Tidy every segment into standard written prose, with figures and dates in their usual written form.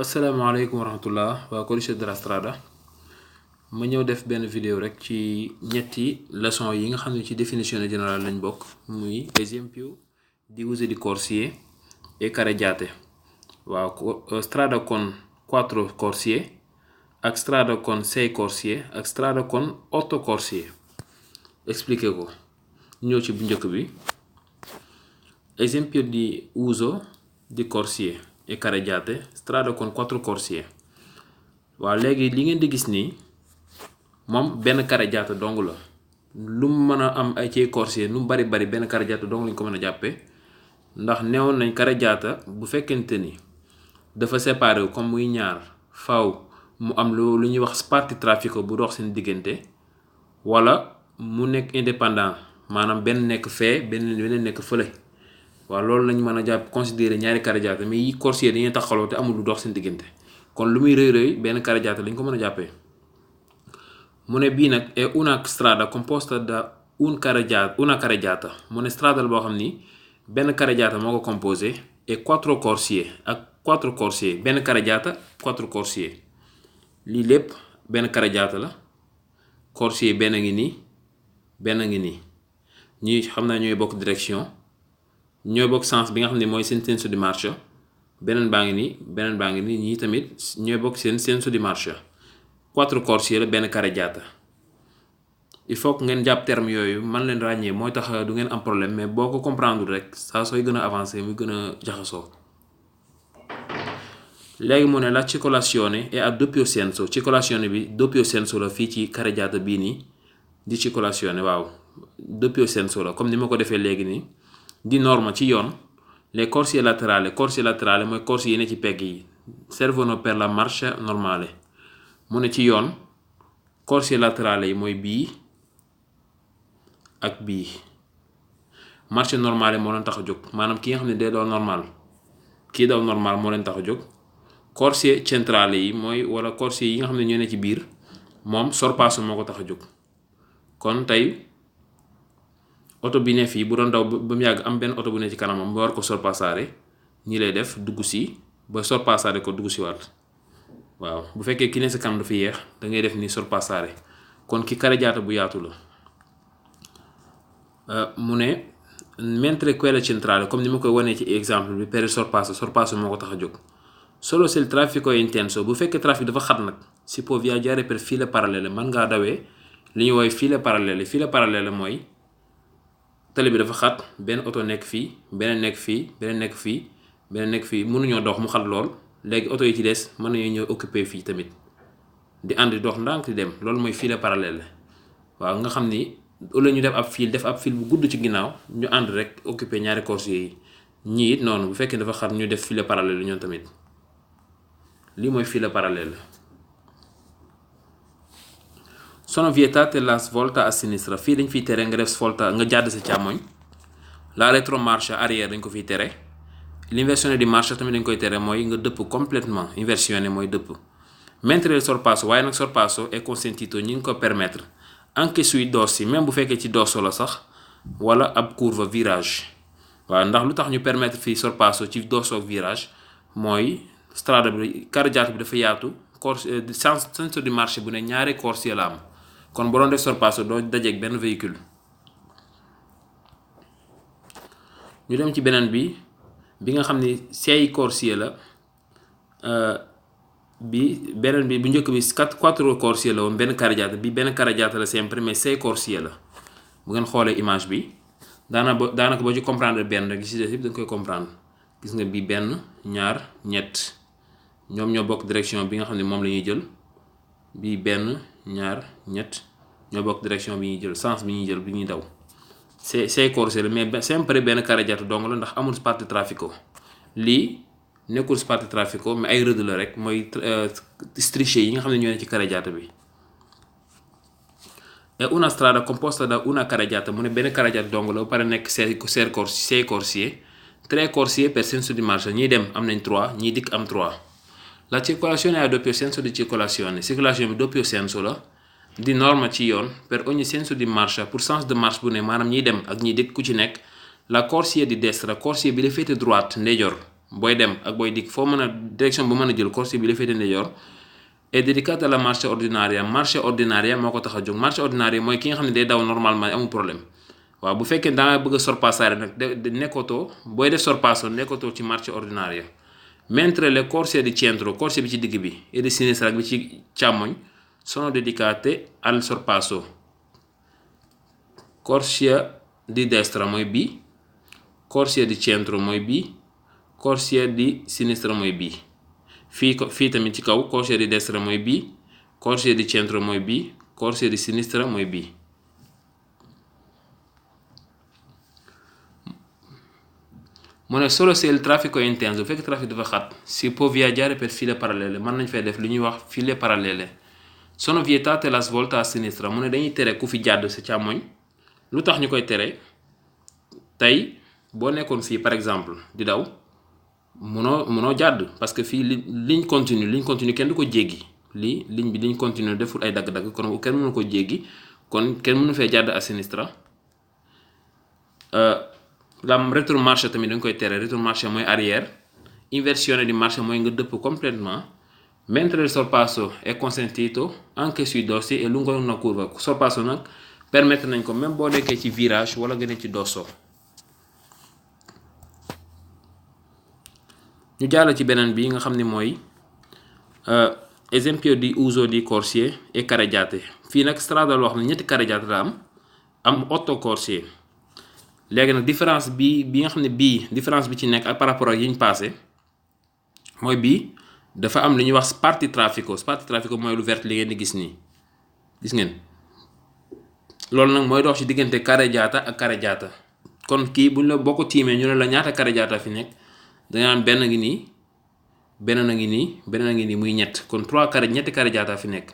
asalaamaaleykum wa rahmatullah waa Codice della Strada ma ñëw def benn vidéo rek ci ñetti leçon yi nga xam ne ci définition générale lañ bokk muy esempio di uso di corsie e carreggiate waaw strada con 4 corsie ak strada con 6 corsie ak strada con 8 corsie expliqué ko ñëw ci bu njëkk bi esempio di uso di corsie e carreggiate strada con 4 corsie waaw léegi li ngeen di gis nii moom benn carreggiata dong la lu mu mën a am ay ci corsie lu mu bari benn carreggiata dong lañ ko mën a jàppee ndax neewoon nañ carreggiata bu fekkente ni dafa séparé comme muy ñaar faaw mu am lu ñuy wax spartitraffico bu dox seen diggante wala mu nekk indépendant maanaam benn nekk fee beneen nekk fële waaw loolu lañ mën a jàpp considéré ñaari carreggiata mais yi corsie dañuy taxaloo te amul lu dox seen diggante kon lu muy rëy benn carreggiata lañ ko mën a jàppee mu ne bii nag è una strada composta da una carreggiata mu ne strada la boo xam ni benn carreggiata moo ko composé et 4 corsie ak 4 corsie benn carreggiata 4 corsie lii lépp benn carreggiata la corsie benn ngi nii ñii xam naa ñooy bokk direction ñooy bokk sens bi nga xam ne mooy seen senso di marcia beneen baa ngi nii ñii tamit ñooy bokk seen senso di marcia 4 corsie la benn carreggiata il faut que ngeen jàpp terme yooyu man leen ràññee mooy tax du ngeen am problème mais boo ko comprendre rek saa sooy gën a avancer muy gën a jaxasoo léegi mu ne la circolazione è a doppio senso circolazione bi doppio senso la fii ci carreggiata bii nii di circolazione waaw doppio senso la comme ni ma ko defee léegi nii di norma ci yoon les corsie laterali mooy corsie yi ne ci pegg yi servono per la marcia normale mu ne ci yoon corsie laterali yi mooy bii ak bii marcia normale moo leen tax a jóg maanaam ki nga xam ne day daw normal kii daw normal moo leen tax a jóg corsie centrale yi mooy wala corsie yi nga xam ne ñoo ne ci biir moom sorpasso moo ko tax a jóg kon tey oto bi ne fii bu doon daw ba mu yàgg am benn oto bu ne ci kanamam ba war ko sorpassare ñi lay def dugg si ba sorpassare ko dugg si waat waaw bu fekkee ki ne sa kanam dafa yéex da ngay def ni sorpassare kon ki carreggiata bu yaatu la mu ne mentre quella centrale comme ni ma koy wanee ci exemple bi per il sorpasso moo ko tax a jóg solo se il traffico è intenso bu fekkee trafic dafa xat nag si può viaggiare per file parallele mën ngaa dawee li ñuy woowee file parallele mooy tali bi dafa xat benn oto nekk fii beneen nekk fii mënuñoo dox mu xat lool léegi oto yi ci des mën nañoo ñëw occupé fii tamit di ànd dox ndànk di dem loolu mooy file parallèle waaw nga xam ni wala ñu def ab fil bu gudd ci ginnaaw ñu ànd rek occupé ñaari corsie yi ñii it noonu bu fekkee dafa xat ñu def file parallèle ñoom tamit lii mooy file parallèle sono vietate la svolta a sinistra fii dañ fiy tere nga def svolta nga jàdd sa càmmoñ la retromarcia arrière dañ ko fiy tere l'inversione di marcia tamit dañ koy tere mooy nga dëpp complètement inversione mooy dëpp mentre il sorpasso waaye nag sorpasso è consentito ñi ngi ko permettre anche sui dossi même bu fekkee ci dosso la sax wala ab curva virage waaw ndax lu tax ñu permettre fii sorpasso ci dosso ak virage mooy strada bi carreggiata bi dafa yaatu senso di marcia bu ne ñaari corsie la am kon bu doon def sorpasso doo dajeeg benn véhicule ñu dem ci beneen bi nga xam ni 6 corsie la beneen bi bu njëkk bi 4 corsie la woon benn carreggiata bi benn carreggiata la sempre mais 6 corsie la bu ngeen xoolee image bi daanaka boo ci comprendre benn rek ci des yëpp da nga koy comprendre gis nga bi benn ñaar ñett ñoom ñoo bokk direction bi nga xam ne moom la ñuy jël bii benn ñaar ñett ñoo bokk direction bi ñuy jël sens bi ñuy jël bi ñuy daw c'est corsie la mais sempre benn carreggiata dong la ndax amul spartitraffico lii nekkul spartitraffico mais ay rëdd la rek mooy strisce yi nga xam ne ñoo ne ci carreggiata bi è una strada composta da una carreggiata mu ne benn carreggiata dong la ba pare nekk 6 corsie 3 corsie per senso di marcia ñiy dem am nañ 3 ñiy dikk am 3 la circolazione è a doppio senso di circolazione bi doppio senso la di norma ci yoon per ogni senso di marcia pour sens de marche bu ne maanaam ñiy dem ak ñiy dikk ku ci nekk la corsia di destra corsia bi la féete droite ndeyjoor booy dem ak booy dikk foo mën a direction bu mën a jël corsier bi la féete ndeyjoor est dédicace à la marche ordinaria moo ko tax a jóg. Marche ordinaria mooy ki nga xam ne day daw normalement amul problème waaw bu fekkee da nga bëgg a sorpassare nag de nekkatoo booy def sorpasso nekkatoo ci marche ordinaria. Mentre le corsie di centro corsie bi ci digg bi et di sinistra ak bi ci càmmoñ sono dedicate al sorpasso. Corsia di destra mooy bii, corsia di centro mooy bii, corsia di sinistra mooy bii. fii tamit ci kaw corsia di destra mooy bii, corsia di centro mooy bii, corsia di sinistra mooy bii. mu ne solo se il traffico è intenso, bu fekk trafic dafa xat si può viaggiare per file parallele mën nañ fay def li ñuy wax file parallele. Sono vietate la svolta a sinistra mu ne dañuy tere ku fi jàdd sa càmmoñ. lu tax ñu koy tere tey boo nekkoon fii par exemple di daw munoo jàdd parce que fii ligne continue kenn du ko jéggi ligne bi ligne continue deful ay dagg-dagg kon kenn mënu ko jéggi kon kenn mënu fee jàdd à sinistra. la retromarcia tamit dañ koy tere. Retromarcia mooy arrière, inversione di marcia mooy nga dëpp complètement. Mentre il sorpasso è consentito anche sui dossi e lungo una curva. Sorpasso nag permettre nañ ko même boo nekkee ci virage wala nga ne ci dosso. ñu jàll ci beneen bi nga xam ne mooy esempio di uso di corsie e carreggiate. fii nag strada loo xam ne ñetti carreggiate la am 8 corsie. léegi nag différence bi nga xam ne différence bi ci nekk ak par rapport ak yi ñu passé mooy bii dafa am lu ñuy wax sparti traffico mooy lu vert li ngeen di gis nii gis ngeen loolu nag mooy dox ci diggante carreggiata ak carreggiata. kon kii buñ la boo ko tiimee ñu ne la ñaata carreggiata fi nekk danga naan benn ngi nii beneen a ngi nii beneen a ngi nii muy ñett kon ñetti carreggiata fi nekk.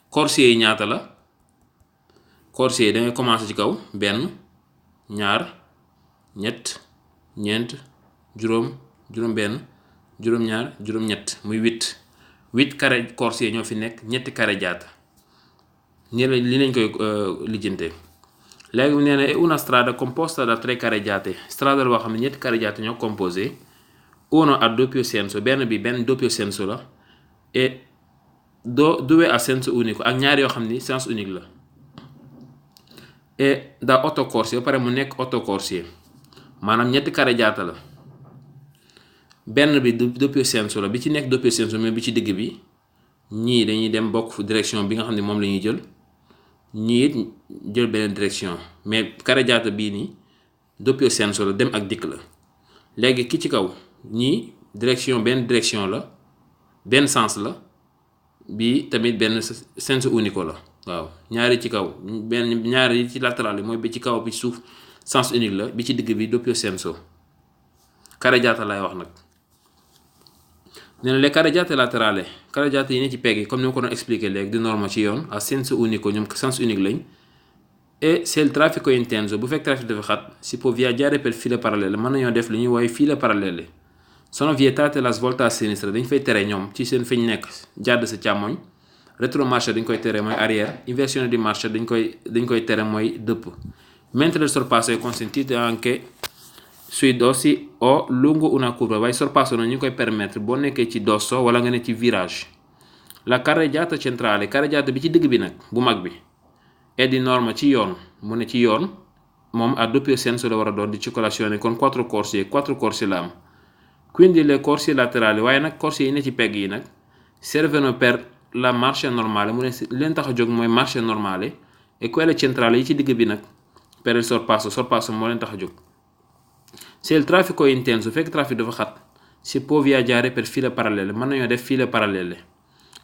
corsie yi ñaata la corsie yi dangay commencer ci kaw benn ñaar ñett ñeent juróom benn juróom ñaar juróom ñett muy 8 corsie ñoo fi nekk ñetti carreggiata li lañ koy lijjante. léegi mu nee na è una strada composta da 3 carreggiate strada boo xam ne ñetti carreggiate ñoo composé. Uno a doppio senso benn doppio senso la et due a senso unico ak ñaar yoo xam ni sens unique la. et da 8 corsie ba pare mu nekk 8 corsie maanaam ñetti carreggiata la. benn bi doppio senso la bi ci nekk doppio senso mais bi ci digg bi ñii dañuy dem bokk direction bi nga xam ne moom la ñuy jël ñii it jël beneen direction mais carreggiata bii nii doppio senso la dem ak dikk la. léegi ki ci kaw ñii benn direction la benn sens la bii tamit benn senso unico la. waaw ñaari ci kaw ñaari ci latéral yi mooy bi ci kaw bi ci suuf sens unique la bi ci digg bi doppio senso carreggiata lay wax nag. nee na les carreggiate laterali carreggiate yi ne ci pegg yi comme ni ma ko doon expliquer léegi di norma ci yoon a senso unico ñoom sens unique lañ. et se il traffico è intenso bu fekk trafic dafa xat si può viaggiare per file parallele mën nañoo def li ñuy woowee file parallele. Sono vietate la svolta a sinistra dañ fay tere ñoom ci seen fiñ nekk jàdd sa càmmoñ. Retromarcia dañ koy tere mooy arrière, inversione di marcia dañ koy tere mooy dëpp. Mentre il sorpasso è consentito anche sui dossi o lungo una curva waaye sorpasso na ñu koy permettre boo nekkee ci dosso wala nga ne ci virage. La carreggiata centrale carreggiata bi ci digg bi nag bu mag bi è di norma ci yoon mu ne ci yoon moom a doppio senso la war a doon di circolazione con 4 corsie la am. Quindi le corsie laterali waaye nag corsie yi ne ci pegg yi nag servono per la marcia normale mu ne leen tax a jóg mooy marcia normale e quelle centrali yi ci digg bi nag per il sorpasso moo leen tax a jóg. Se il traffico è intenso fekk trafic dafa xat si può viaggiare per file parallele mën nañoo def file parallele.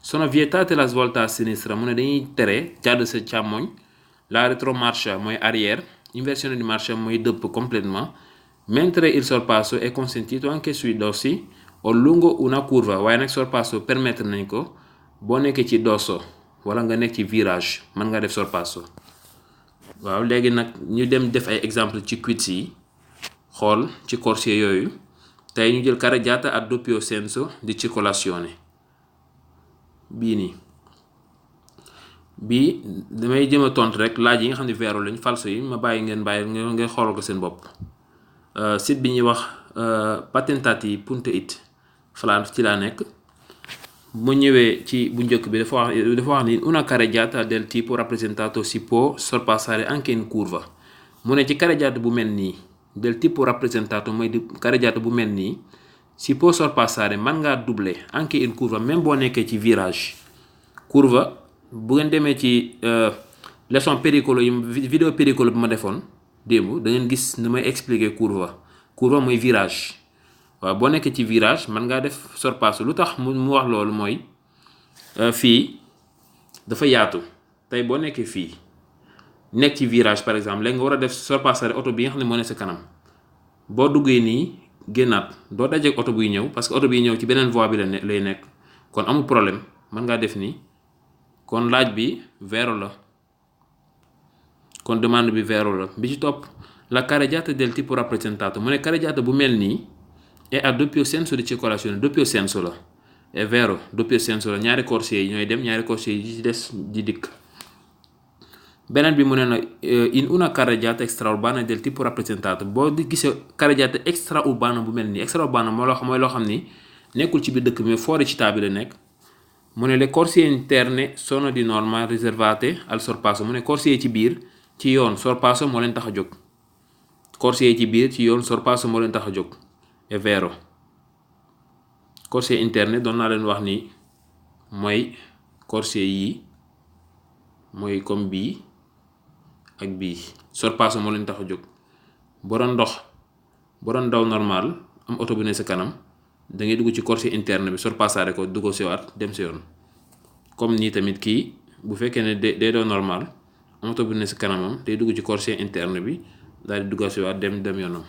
Sono vietate la svolta a sinistra mu ne dañuy tere jàdd sa càmmoñ. La retromarcia mooy arrière, inversione di marcia mooy dëpp complètement. Mentre il sorpasso è consentito anche sui dossi o lungo una curva waaye nag sorpasso permettre nañ ko boo nekkee ci dosso wala nga nekk ci virage mën nga def sorpasso. waaw léegi nag ñu dem def ay exemple ci quiz yi xool ci corsie yooyu tey ñu jël carreggiata a doppio senso di circolazione bii nii bii damay jëm a tontu rek laaj yi nga xam ne vero lañ falso yi ma ngeen xoolal ko seen bopp. Site bi ñuy wax patentati punto it falan ci laa nekk. mu ñëwee ci bu njëkk bi dafa wax ni una carreggiata del tipo rappresentato si può sorpassare anche in curva. mu ne ci carreggiata bu mel nii del tipo rappresentato mooy di carreggiata bu mel nii si può sorpassare man ngaa doubler anche in curva même boo nekkee ci virage. curva bu ngeen demee ci leçon pericolo yi vidéo pericolo bi ma defoon démb da ngeen gis ni may expliquer curva mooy virage. waaw boo nekkee ci virage man ngaa def sorpasso lu tax mu wax loolu mooy fii dafa yaatu tey boo nekkee fii nekk ci virage par exemple léegi nga war a def sorpassare oto bi nga xam ne moo ne sa kanam boo duggee nii génnaat doo dajeek oto buy ñëw parce que oto biy ñëw ci beneen voie bi lay nekk kon amul problème mën ngaa def nii kon laaj bi vero la kon demande bi vero la. bi ci topp la carreggiata del tipo rappresentato mu ne carreggiata bu mel nii e a doppio senso di circolazione doppio senso la è vero doppio senso la ñaari corsie yi ñooy dem ñaari corsie yi ci des di dikk. beneen bi mu ne na in una carreggiata extraurbana del tipo rappresentato boo di gisee carreggiata extraurbana bu mel nii extraurbana mooy loo xam ni nekkul ci biir dëkk mais fuori città bi la nekk. mu ne le corsie interne sono di norma riservate al sorpasso mu ne corsie yi ci biir ci yoon sorpasso moo leen tax a jóg. corsie yi ci biir ci yoon sorpasso moo leen tax a jóg. è vero corsie interne doon naa leen wax ni mooy corsie yi mooy comme bii ak bii sorpasso moo leen tax a jóg. boo doon daw normal am oto bu ne sa kanam da ngay dugg ci corsie interne bi sorpassare ko dugg si waat dem si yoon. comme nii tamit kii bu fekkee ne day daw normal am oto bu ne sa kanamam day dugg ci corsie interne bi daal di dugg si waat dem yoonam.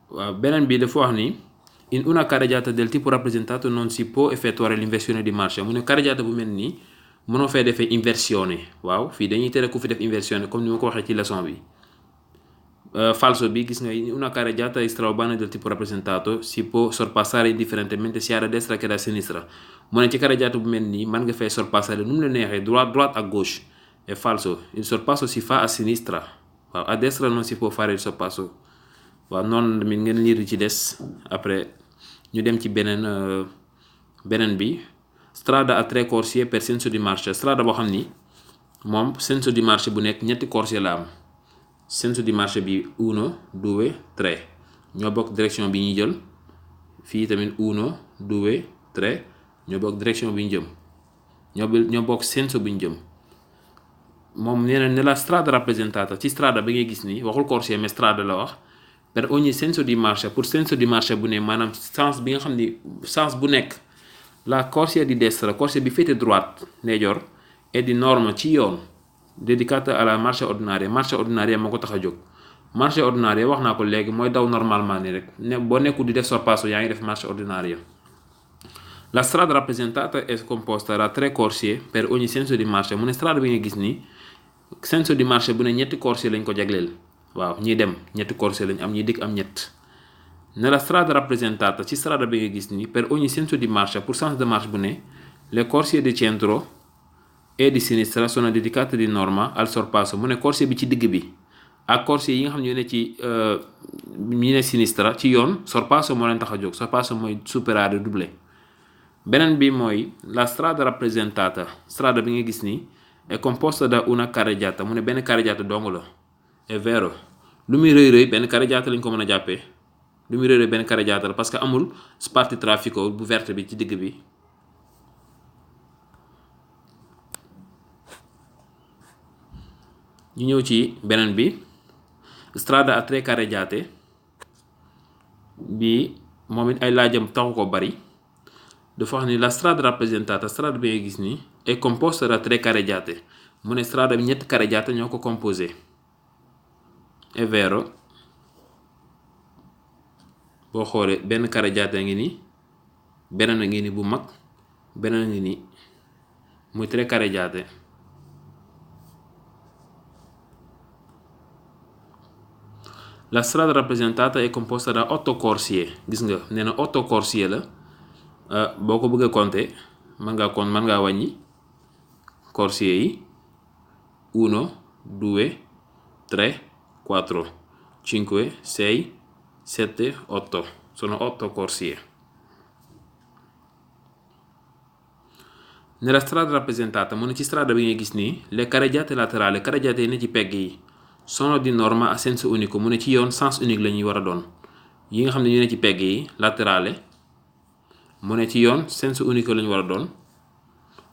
waaw beneen bi dafa wax ni in una carreggiata del tipo rappresentato non si può effettuare l'inversione di marcia mu ne carreggiata bu mel nii mënoo fay defee inversione waaw fii dañuy tere ku fi def inversione comme ni ma ko waxee ci leçon bi. falso bi gis nga in una carreggiata extraurbana del tipo rappresentato si può sorpassare indifferentemente sia da destra che da sinistra mu ne ci carreggiata bu mel nii mën nga fay sorpassare nu mu la neexee droite ak gauche. è falso il sorpasso si fa a sinistra waaw a destra non si può fare il sorpasso. waaw noonu tamit ngeen liir ci des après ñu dem ci beneen bi strada a 3 corsie per senso di marcia strada boo xam ni moom senso di marcia bu nekk ñetti corsie la am. senso di marcia bi 1 2 3 ñoo bokk direction bi ñuy jël fii tamit 1 2 3 ñoo bokk direction bi ñu jëm ñoo bokk senso bi ñu jëm. moom nee na nella strada rappresentata ci strada bi ngay gis nii waxul corsie mais strada la wax. per ogni senso di marcia pour senso di marcia bu ne maanaam sens bi nga xam ni sens bu nekk la corsia di destra corsia bi féete droite ndeyjoor è di norma ci yoon dedicata alla marcia ordinaria moo ko tax a jóg. marcia ordinaria wax naa ko léegi mooy daw normalement ni rek boo nekkul di def sorpasso yaa ngi def marcia ordinaria. la strada rappresentata è composta da 3 corsie per ogni senso di marcia mu ne strada bi nga gis nii senso di marcia bu ne ñetti corsie lañ ko jagleel. waaw ñiy dem ñetti corsie lañ am ñiy dikk am ñett. nella strada rappresentata ci strada bi nga gis ni per ogni senso di marcia pour sens de marche bu ne le corsie di centro e di sinistra sono dedicate di norma al sorpasso mu ne corsie bi ci digg bi ak corsie yi nga xam ne ñu ne sinistra ci yoon sorpasso moo leen tax a jóg sorpasso mooy superare doubler. beneen bi mooy la strada rappresentata strada bi nga gis ni è composta da una carreggiata mu ne benn carreggiata dong la. è vero lu muy rëy benn carreggiata lañ ko mën a jàppee lu muy rëy benn carreggiata la parce que amul spartitraffico bu verte bi ci digg bi. ñu ñëw ci beneen bi strada a 3 carreggiate bi moom it ay laajam taxu ko bari dafa wax ni la strada rappresentata strada bi nga gis ni è composta da 3 carreggiate mu ne strada bi ñetti carreggiate ñoo ko composé. è vero boo xoolee benn carreggiata ngi ni beneen a ngi ni bu mag beneen a ngi ni muy 3 carreggiate. La strada rappresentata è composta da 8 corsie gis nga nee na 8 corsie la boo ko bëggee compter mën ngaa wàññi corsie yi 1 2, 3, 4, 5, 6, 7, 8. Sono 8 corsie. Nella strada rappresentata, mu ne ci strada bi nga gis nii, le carreggiate laterali, carreggiate yi ne ci pegg yi sono di norma a senso unico, mu ne ci yoon sens unique la ñuy war a doon. Yi nga xam ne ñu ne ci pegg yi laterale mu ne ci yoon senso unico la ñu war a doon.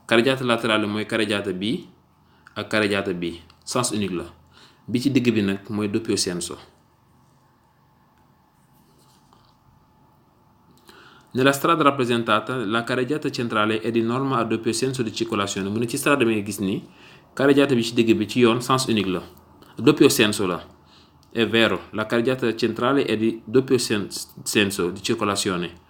Carreggiate laterale mooy carreggiate bii ak carreggiate bii sens unique la. Bi ci digg bi nag mooy doppio senso. Nella strada rappresentata, la carreggiata centrale è di norma a doppio senso di circolazione. Mu ne ci strada bi nga gis nii carreggiata bi ci digg bi ci yoon sens unique la, doppio senso la. È vero, la carreggiata centrale è di doppio senso di circolazione.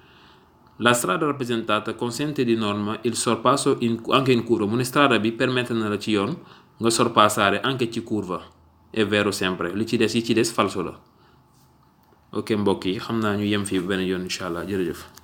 La strada rappresentata consente di norma il sorpasso anche in curva. Mu ne strada bi permette na la ci yoon nga sorpassare anche ci curva. È vero sempre, yi ci des falso la. Ok mbokk yi, xam naa ñu yem fii benn yoon incha allah, jërëjëf.